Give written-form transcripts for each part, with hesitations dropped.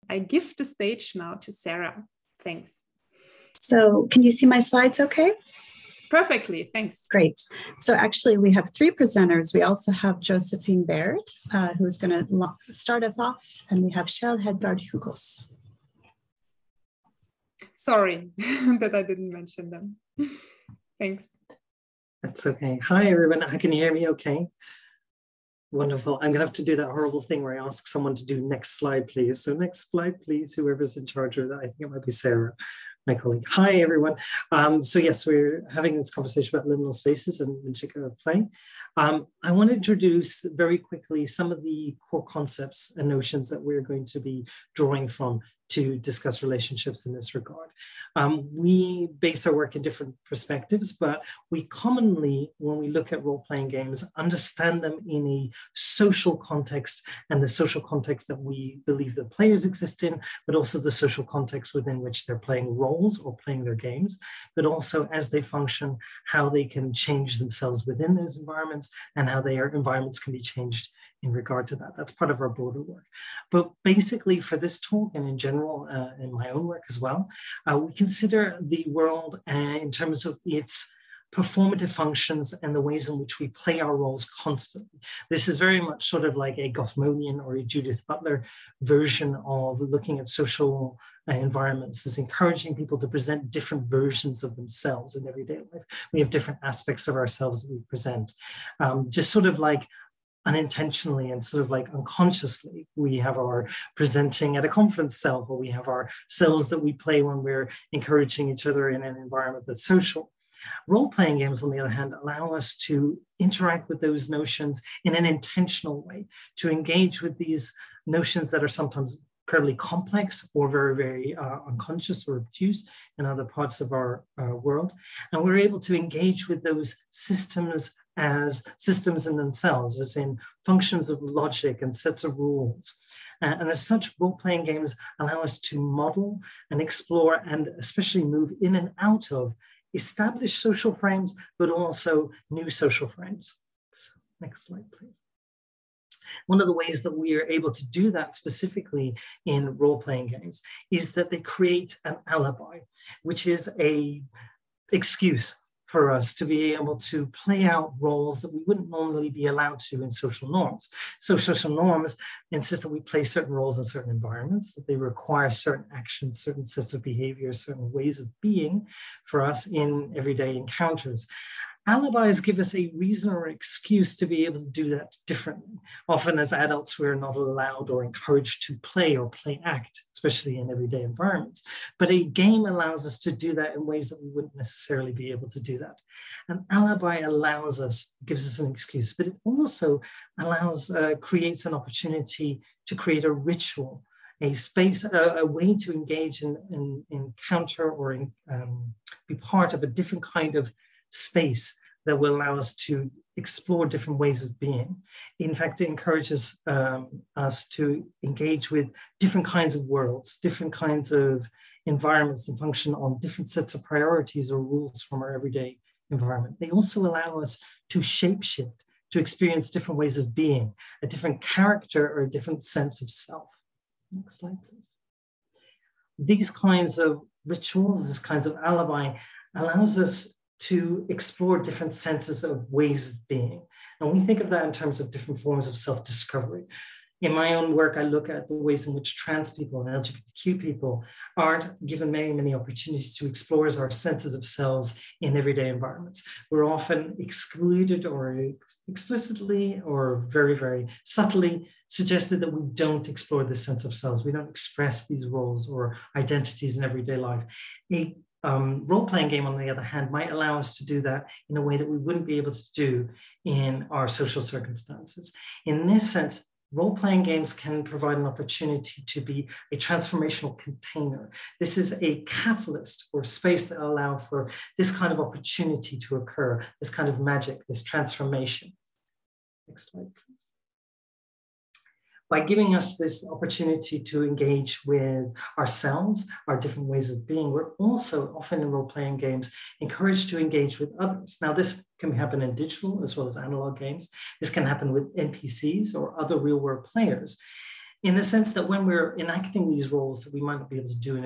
I give the stage now to Sarah. Thanks. So can you see my slides okay? Perfectly, thanks. Great. So actually we have 3 presenters. We also have Josephine Baird, who's going to start us off, and we have Kjell Hedgard Hugaas. Sorry that I didn't mention them. Thanks. That's okay. Hi, everyone. Can you hear me okay? Wonderful. I'm going to have to do that horrible thing where I ask someone to do next slide, please. So next slide, please, whoever's in charge of that. I think it might be Sarah, my colleague. Hi, everyone. So yes, we're having this conversation about liminal spaces and Minchika play. I want to introduce very quickly some of the core concepts and notions that we're going to be drawing from to discuss relationships in this regard. We base our work in different perspectives, but we commonly, when we look at role-playing games, understand them in a social context, and the social context that we believe the players exist in, but also the social context within which they're playing roles or playing their games, but also as they function, how they can change themselves within those environments and how their environments can be changed in regard to that. That's part of our broader work. But basically for this talk and in general, in my own work as well, we consider the world in terms of its performative functions and the ways in which we play our roles constantly. This is very much sort of like a Goffmanian or a Judith Butler version of looking at social environments, is encouraging people to present different versions of themselves in everyday life. We have different aspects of ourselves that we present. Just sort of like unintentionally and sort of like unconsciously, we have our presenting at a conference self, or we have our selves that we play when we're encouraging each other in an environment that's social. Role-playing games, on the other hand, allow us to interact with those notions in an intentional way, to engage with these notions that are sometimes incredibly complex or very, very unconscious or obtuse in other parts of our world. And we're able to engage with those systems as systems in themselves, as in functions of logic and sets of rules. And as such, role-playing games allow us to model and explore and especially move in and out of established social frames, but also new social frames. So, next slide, please. One of the ways that we are able to do that specifically in role-playing games is that they create an alibi, which is an excuse for us to be able to play out roles that we wouldn't normally be allowed to in social norms. So social norms insist that we play certain roles in certain environments, that they require certain actions, certain sets of behaviors, certain ways of being for us in everyday encounters. Alibis give us a reason or excuse to be able to do that differently. Often as adults, we're not allowed or encouraged to play or play act, especially in everyday environments. But a game allows us to do that in ways that we wouldn't necessarily be able to do that. An alibi allows us, gives us an excuse, but it also allows, creates an opportunity to create a ritual, a space, a way to engage in encounter or be part of a different kind of space that will allow us to explore different ways of being. In fact, it encourages us to engage with different kinds of worlds, different kinds of environments that function on different sets of priorities or rules from our everyday environment. They also allow us to shapeshift, to experience different ways of being, a different character or a different sense of self. Next slide, please. These kinds of rituals, this kinds of alibi allows us to explore different senses of ways of being. And we think of that in terms of different forms of self-discovery. In my own work, I look at the ways in which trans people and LGBTQ people aren't given many, many opportunities to explore our senses of selves in everyday environments. We're often excluded or explicitly or very, very subtly suggested that we don't explore this sense of selves. We don't express these roles or identities in everyday life. A role-playing game, on the other hand, might allow us to do that in a way that we wouldn't be able to do in our social circumstances. In this sense, role-playing games can provide an opportunity to be a transformational container. This is a catalyst or space that allow for this kind of opportunity to occur, this kind of magic, this transformation. Next slide, please. By giving us this opportunity to engage with ourselves, our different ways of being, we're also often in role-playing games encouraged to engage with others. Now, this can happen in digital as well as analog games. This can happen with NPCs or other real-world players. in the sense that when we're enacting these roles that we might not be able to do in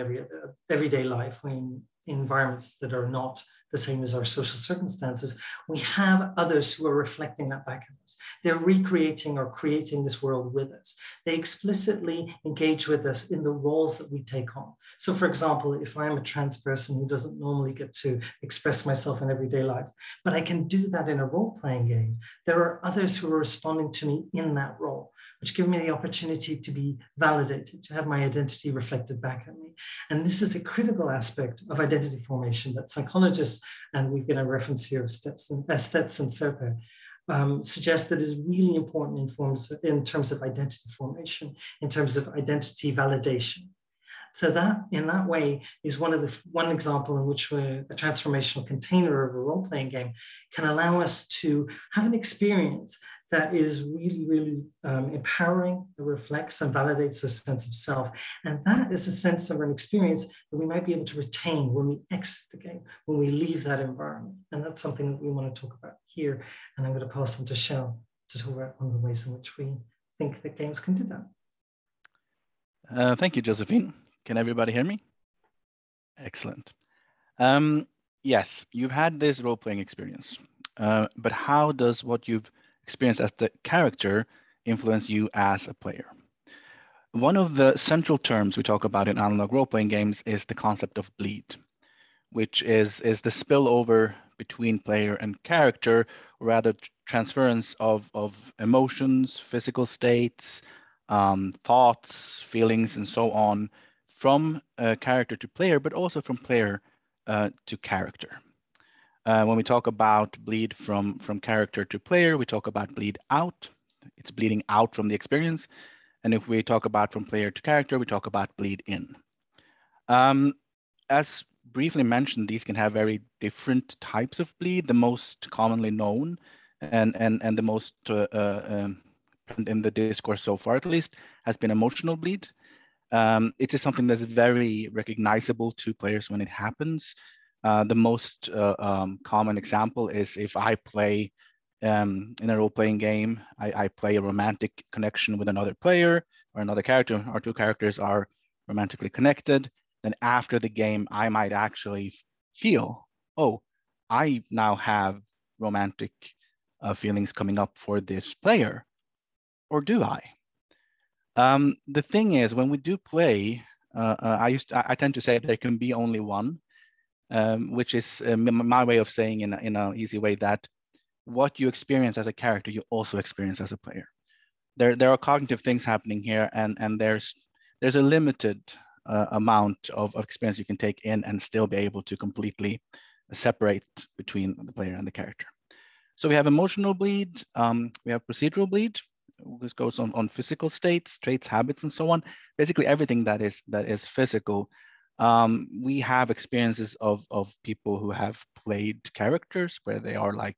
everyday life, in environments that are not the same as our social circumstances, we have others who are reflecting that back at us. They're recreating or creating this world with us. They explicitly engage with us in the roles that we take on. So for example, if I'm a trans person who doesn't normally get to express myself in everyday life, but I can do that in a role-playing game, there are others who are responding to me in that role, which give me the opportunity to be validated, to have my identity reflected back at me. And this is a critical aspect of identity formation that psychologists, and we've got a reference here of Stets and Serpe, suggest that is really important in terms of identity formation, in terms of identity validation. So that, in that way, is one example in which a transformational container of a role-playing game can allow us to have an experience that is really, really empowering, that reflects and validates a sense of self. And that is a sense of an experience that we might be able to retain when we exit the game, when we leave that environment. And that's something that we want to talk about here. And I'm going to pass on to Kjell to talk about one of the ways in which we think that games can do that. Thank you, Josephine. Can everybody hear me? Excellent. Yes, you've had this role-playing experience, but how does what you've experienced as the character influence you as a player? One of the central terms we talk about in analog role-playing games is the concept of bleed, which is the spillover between player and character, or rather transference of emotions, physical states, thoughts, feelings, and so on from character to player, but also from player to character. When we talk about bleed from character to player, we talk about bleed out. It's bleeding out from the experience. And if we talk about from player to character, we talk about bleed in. As briefly mentioned, these can have very different types of bleed. The most commonly known and the most in the discourse so far, at least, has been emotional bleed. It is something that's very recognizable to players when it happens. The most common example is if I play in a role-playing game, I play a romantic connection with another player or another character, or two characters are romantically connected, then after the game, I might actually feel, oh, I now have romantic feelings coming up for this player, or do I? The thing is, when we do play, I tend to say there can be only one, which is my way of saying in an easy way that what you experience as a character, you also experience as a player. There are cognitive things happening here, and there's a limited amount of experience you can take in and still be able to completely separate between the player and the character. So we have emotional bleed, we have procedural bleed. This goes on physical states, traits, habits, and so on. Basically everything that is physical. We have experiences of people who have played characters where they are like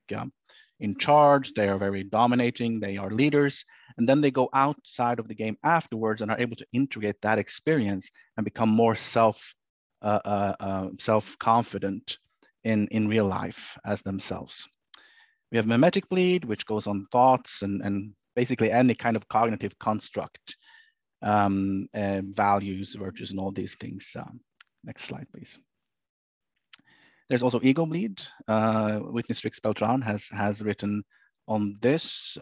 in charge, they are very dominating, they are leaders, and then they go outside of the game afterwards and are able to integrate that experience and become more self-confident in real life as themselves. We have mimetic bleed, which goes on thoughts and basically any kind of cognitive construct, values, virtues, and all these things. Next slide, please. There's also ego bleed. Whitney Strix-Beltran has written on this,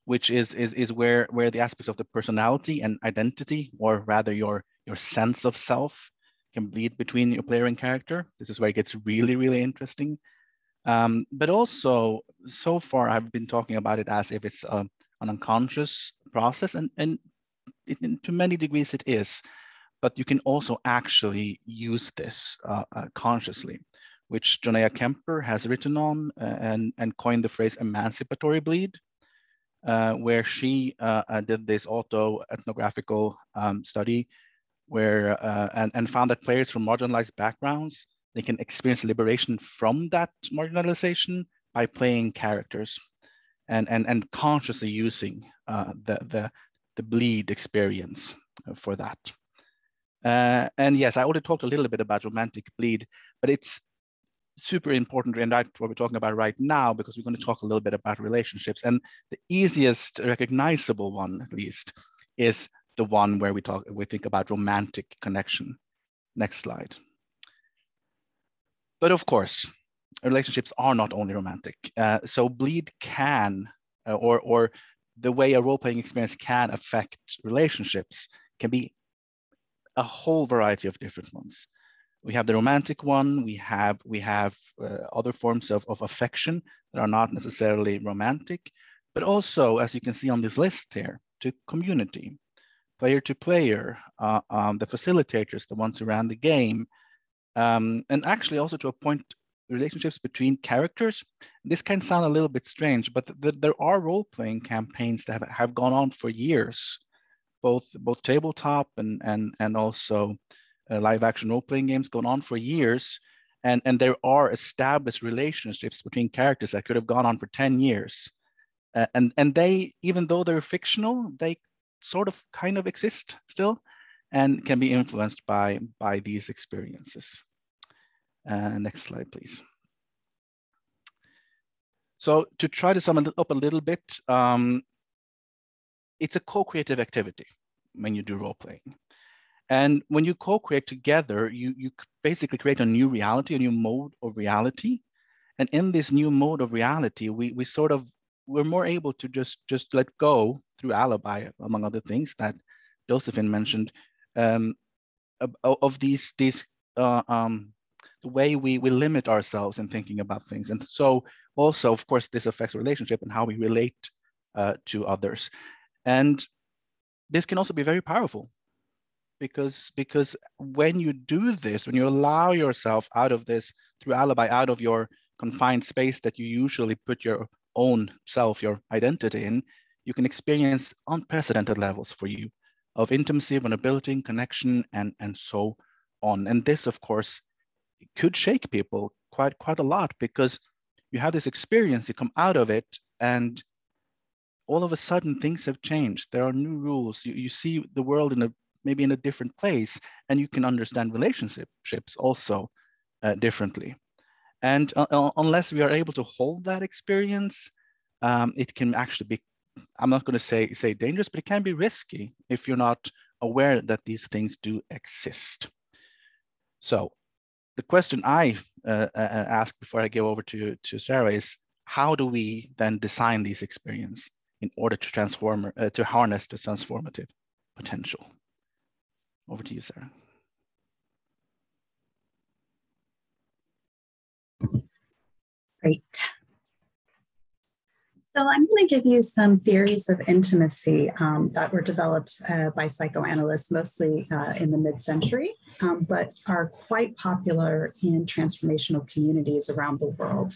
which is where the aspects of the personality and identity, or rather your sense of self, can bleed between your player and character. This is where it gets really, really interesting. But also, so far, I've been talking about it as if it's an unconscious process, and to many degrees it is. But you can also actually use this consciously, which Jonea Kemper has written on and coined the phrase emancipatory bleed, where she did this auto-ethnographical study where and found that players from marginalized backgrounds, they can experience liberation from that marginalization by playing characters and consciously using the bleed experience for that. And yes, I already talked a little bit about romantic bleed, but it's super important, and that's what we're talking about right now, because we're going to talk a little bit about relationships. And the easiest recognizable one, at least, is the one where we think about romantic connection. Next slide. But of course, relationships are not only romantic. So bleed can, or the way a role-playing experience can affect relationships can be a whole variety of different ones. We have the romantic one, we have other forms of affection that are not necessarily romantic, but also, as you can see on this list here, to community, player to player, the facilitators, the ones who ran the game, and actually also to a point, relationships between characters. This can sound a little bit strange, but there are role-playing campaigns that have gone on for years, both tabletop and also live action role-playing games going on for years. And there are established relationships between characters that could have gone on for 10 years. And they, even though they're fictional, they sort of kind of exist still and can be influenced by these experiences. Next slide, please. So to try to sum it up a little bit, it's a co-creative activity when you do role-playing. And when you co-create together, you basically create a new reality, a new mode of reality. And in this new mode of reality, we're more able to just let go through alibi, among other things that Josephine mentioned, of these the way we limit ourselves in thinking about things. And so also, of course, this affects relationship and how we relate to others. And this can also be very powerful because when you do this, when you allow yourself out of this through alibi, out of your confined space that you usually put your own self, your identity in, you can experience unprecedented levels for you of intimacy, vulnerability, connection, and so on. And this, of course, could shake people quite a lot because you have this experience, you come out of it, and all of a sudden things have changed. There are new rules. You see the world maybe in a different place, and you can understand relationships also differently. And unless we are able to hold that experience, it can actually be, I'm not going to say dangerous, but it can be risky if you're not aware that these things do exist. So the question I ask before I go over to Sarah is, how do we then design these experiences in order to harness the transformative potential? Over to you, Sarah. Great. So I'm going to give you some theories of intimacy that were developed by psychoanalysts, mostly in the mid-century, but are quite popular in transformational communities around the world.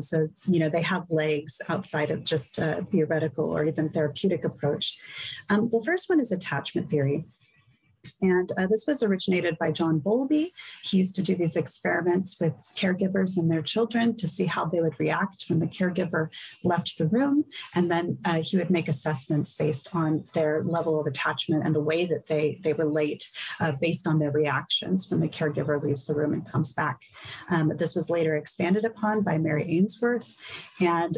So, they have legs outside of just a theoretical or even therapeutic approach. The first one is attachment theory. And this was originated by John Bowlby. He used to do these experiments with caregivers and their children to see how they would react when the caregiver left the room. And then he would make assessments based on their level of attachment and the way that they relate based on their reactions when the caregiver leaves the room and comes back. This was later expanded upon by Mary Ainsworth. And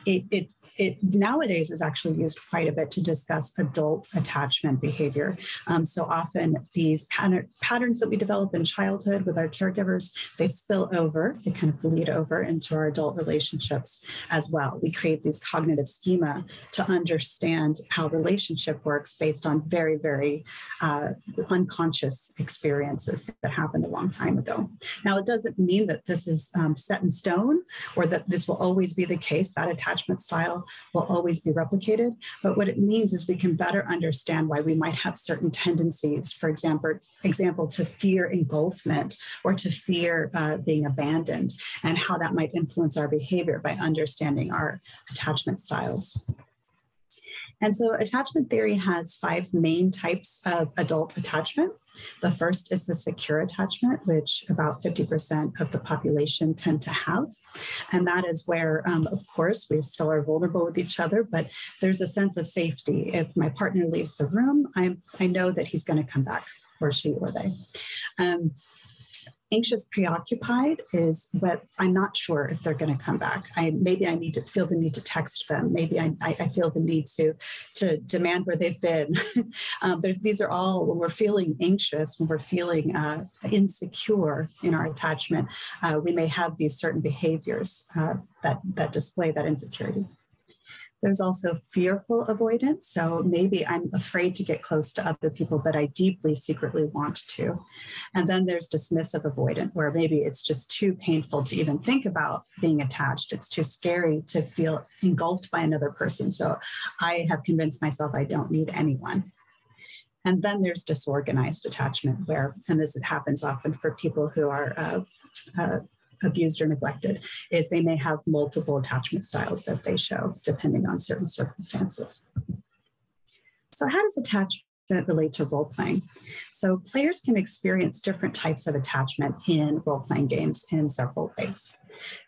it nowadays is actually used quite a bit to discuss adult attachment behavior. So often these patterns that we develop in childhood with our caregivers, they spill over, they kind of bleed over into our adult relationships as well. We create these cognitive schema to understand how relationship works based on very, very unconscious experiences that happened a long time ago. Now, it doesn't mean that this is set in stone or that this will always be the case, that attachment style will always be replicated. But what it means is we can better understand why we might have certain tendencies, for example, to fear engulfment or to fear being abandoned, and how that might influence our behavior by understanding our attachment styles. And so attachment theory has 5 main types of adult attachment. The first is the secure attachment, which about 50% of the population tend to have. And that is where, of course, we still are vulnerable with each other, but there's a sense of safety. If my partner leaves the room, I know that he's going to come back, or she or they. Anxious preoccupied is what I'm not sure if they're going to come back. Maybe I need to feel the need to text them. Maybe I feel the need to demand where they've been. These are all, when we're feeling anxious, when we're feeling insecure in our attachment, we may have these certain behaviors that display that insecurity. There's also fearful avoidance. So maybe I'm afraid to get close to other people, but I deeply, secretly want to. And then there's dismissive avoidant, where maybe it's just too painful to even think about being attached. It's too scary to feel engulfed by another person. So I have convinced myself I don't need anyone. And then there's disorganized attachment, where, and this happens often for people who are abused or neglected, is they may have multiple attachment styles that they show depending on certain circumstances. So how does attachment relate to role-playing? So players can experience different types of attachment in role-playing games in several ways.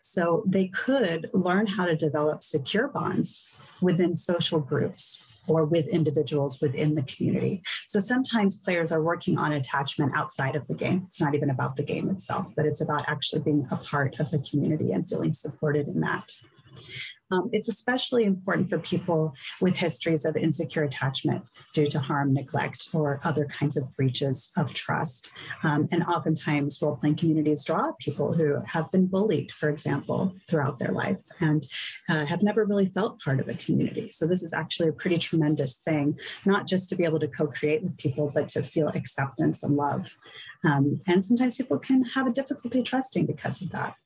So they could learn how to develop secure bonds within social groups or with individuals within the community. So sometimes players are working on attachment outside of the game. It's not even about the game itself, but it's about actually being a part of the community and feeling supported in that. It's especially important for people with histories of insecure attachment due to harm, neglect, or other kinds of breaches of trust. And oftentimes role-playing communities draw people who have been bullied, for example, throughout their life and have never really felt part of a community. So this is actually a pretty tremendous thing, not just to be able to co-create with people, but to feel acceptance and love. And sometimes people can have a difficulty trusting because of that.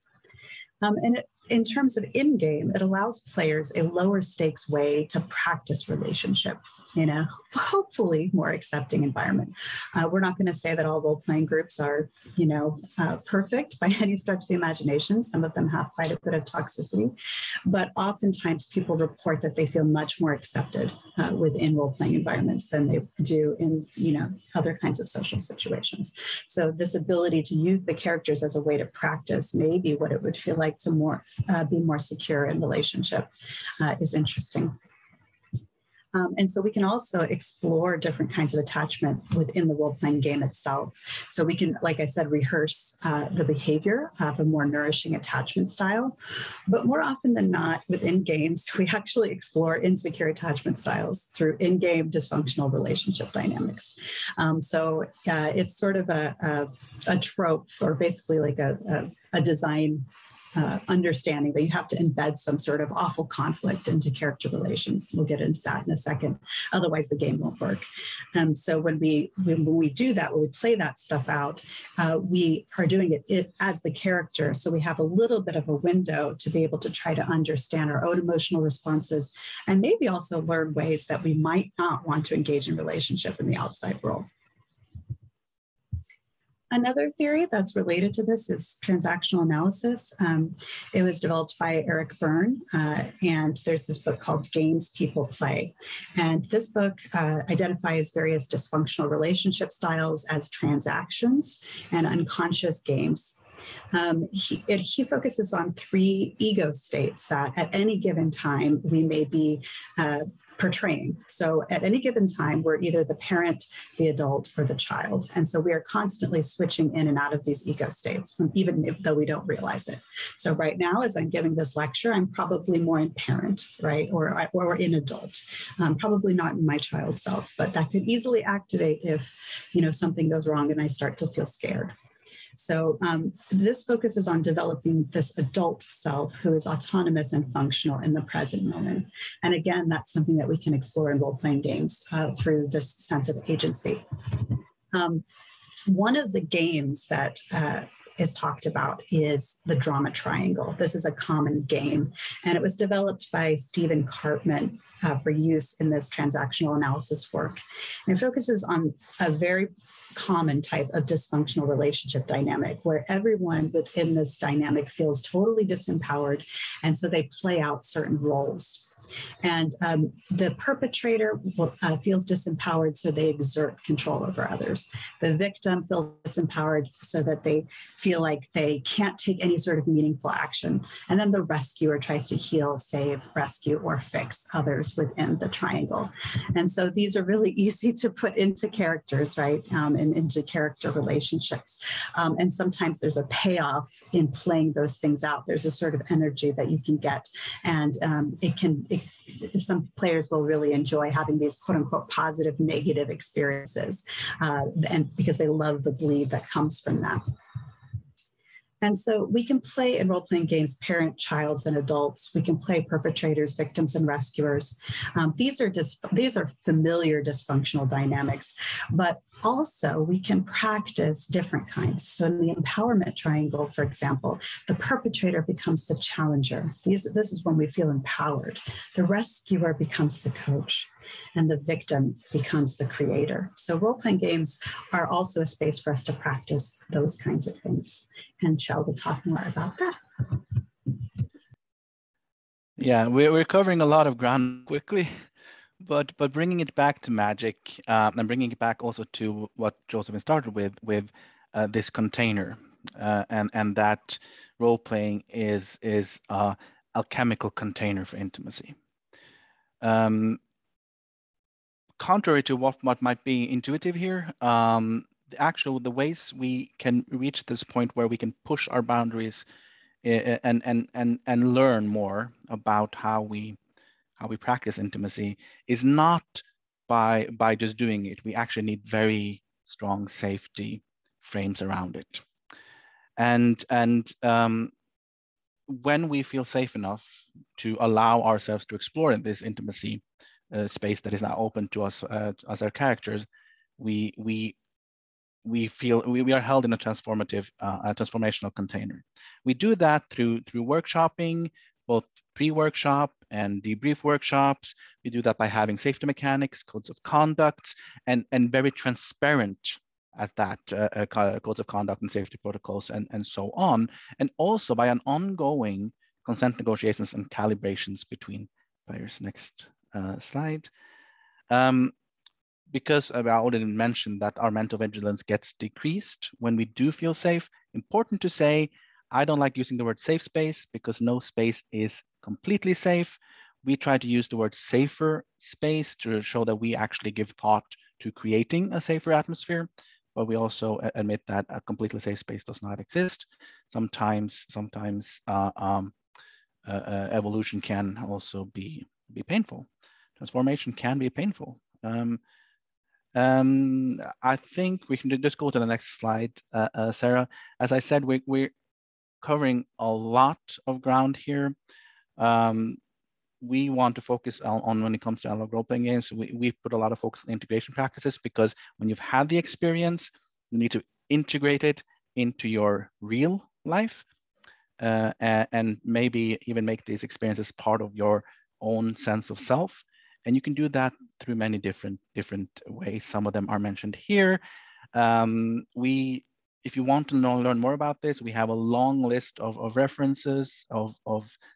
In terms of in-game, it allows players a lower stakes way to practice relationship in a hopefully more accepting environment. We're not going to say that all role-playing groups are, perfect by any stretch of the imagination. Some of them have quite a bit of toxicity, but oftentimes people report that they feel much more accepted within role-playing environments than they do in, other kinds of social situations. So this ability to use the characters as a way to practice maybe what it would feel like to be more secure in relationship is interesting. And so we can also explore different kinds of attachment within the role-playing game itself. So we can, like I said, rehearse the behavior of a more nourishing attachment style. But more often than not, within games, we actually explore insecure attachment styles through in-game dysfunctional relationship dynamics. So it's sort of a trope, or basically like a design understanding that you have to embed some sort of awful conflict into character relations. We'll get into that in a second. Otherwise, the game won't work. So when we do that, when we play that stuff out, we are doing it as the character. So we have a little bit of a window to be able to try to understand our own emotional responses, and maybe also learn ways that we might not want to engage in relationship in the outside world. Another theory that's related to this is transactional analysis. It was developed by Eric Berne, and there's this book called Games People Play. And this book identifies various dysfunctional relationship styles as transactions and unconscious games. He focuses on 3 ego states that at any given time we may be portraying. So at any given time, we're either the parent, the adult, or the child. And so we are constantly switching in and out of these ego states, even though we don't realize it. So right now, as I'm giving this lecture, I'm probably more in parent, right? Or in adult, probably not in my child self, but that could easily activate if, something goes wrong and I start to feel scared. So this focuses on developing this adult self who is autonomous and functional in the present moment. And again, that's something that we can explore in role-playing games through this sense of agency. One of the games that is talked about is the drama triangle. This is a common game, and it was developed by Stephen Cartman for use in this transactional analysis work. And it focuses on a very common type of dysfunctional relationship dynamic where everyone within this dynamic feels totally disempowered, and so they play out certain roles. And the perpetrator feels disempowered, so they exert control over others. The victim feels disempowered so that they feel like they can't take any sort of meaningful action. And then the rescuer tries to heal, save, rescue, or fix others within the triangle. And so these are really easy to put into characters, right? And into character relationships. And sometimes there's a payoff in playing those things out. There's a sort of energy that you can get. And some players will really enjoy having these quote unquote positive, negative experiences, and because they love the bleed that comes from that. And so we can play in role-playing games, parent, childs, and adults. We can play perpetrators, victims, and rescuers. These are familiar dysfunctional dynamics, but also we can practice different kinds. So in the empowerment triangle, for example, the perpetrator becomes the challenger. This is when we feel empowered. The rescuer becomes the coach, and the victim becomes the creator. So role-playing games are also a space for us to practice those kinds of things. And Kjell will talk more about that. Yeah, we're covering a lot of ground quickly, but bringing it back to magic and bringing it back also to what Josephine started with this container, and that role-playing is a alchemical container for intimacy. Contrary to what might be intuitive here, the ways we can reach this point where we can push our boundaries and learn more about how we practice intimacy is not by just doing it. We actually need very strong safety frames around it. And when we feel safe enough to allow ourselves to explore in this intimacy space that is now open to us as our characters, we feel we are held in a transformational container. We do that through workshopping, both pre-workshop and debrief workshops. We do that by having safety mechanics, codes of conduct, and very transparent at that codes of conduct and safety protocols and so on, and also by an ongoing consent negotiations and calibrations between players. Next slide. Because I already mentioned that our mental vigilance gets decreased when we do feel safe. Important to say, I don't like using the word safe space because no space is completely safe. We try to use the word safer space to show that we actually give thought to creating a safer atmosphere, but we also admit that a completely safe space does not exist. Sometimes evolution can also be painful. Transformation can be painful. I think we can just go to the next slide, Sarah. As I said, we're covering a lot of ground here. We want to focus on when it comes to analog role-playing games. We put a lot of focus on integration practices because when you've had the experience, you need to integrate it into your real life and maybe even make these experiences part of your own sense of self. And you can do that through many different ways. Some of them are mentioned here. If you want to learn more about this, we have a long list of references, of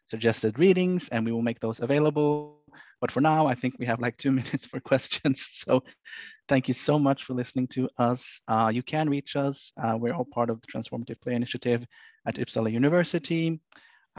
suggested readings, and we will make those available. But for now, I think we have like 2 minutes for questions. So thank you so much for listening to us. You can reach us. We're all part of the Transformative Play Initiative at Uppsala University.